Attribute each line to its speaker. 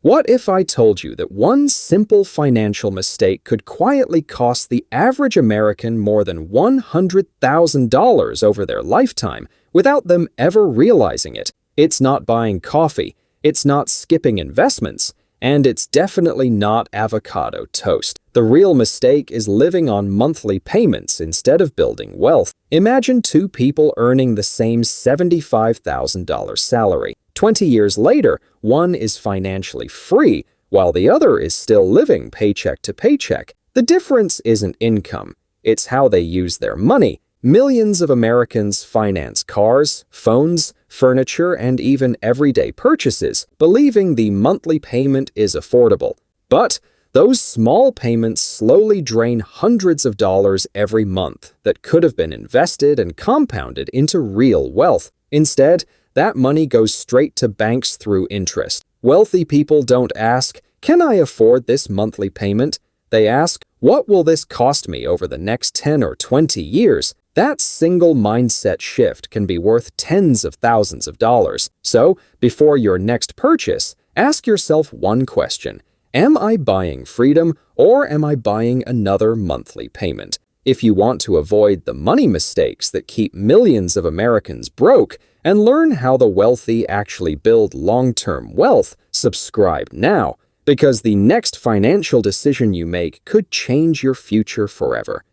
Speaker 1: What if I told you that one simple financial mistake could quietly cost the average American more than $100,000 over their lifetime without them ever realizing it? It's not buying coffee, it's not skipping investments, and it's definitely not avocado toast. The real mistake is living on monthly payments instead of building wealth. Imagine two people earning the same $75,000 salary. 20 years later, one is financially free, while the other is still living paycheck to paycheck. The difference isn't income, it's how they use their money. Millions of Americans finance cars, phones, furniture, and even everyday purchases, believing the monthly payment is affordable. But those small payments slowly drain hundreds of dollars every month that could have been invested and compounded into real wealth. Instead, that money goes straight to banks through interest. Wealthy people don't ask, "Can I afford this monthly payment?" They ask, "What will this cost me over the next 10 or 20 years?" That single mindset shift can be worth tens of thousands of dollars. So, before your next purchase, ask yourself one question: am I buying freedom, or am I buying another monthly payment? If you want to avoid the money mistakes that keep millions of Americans broke and learn how the wealthy actually build long-term wealth, subscribe now, because the next financial decision you make could change your future forever.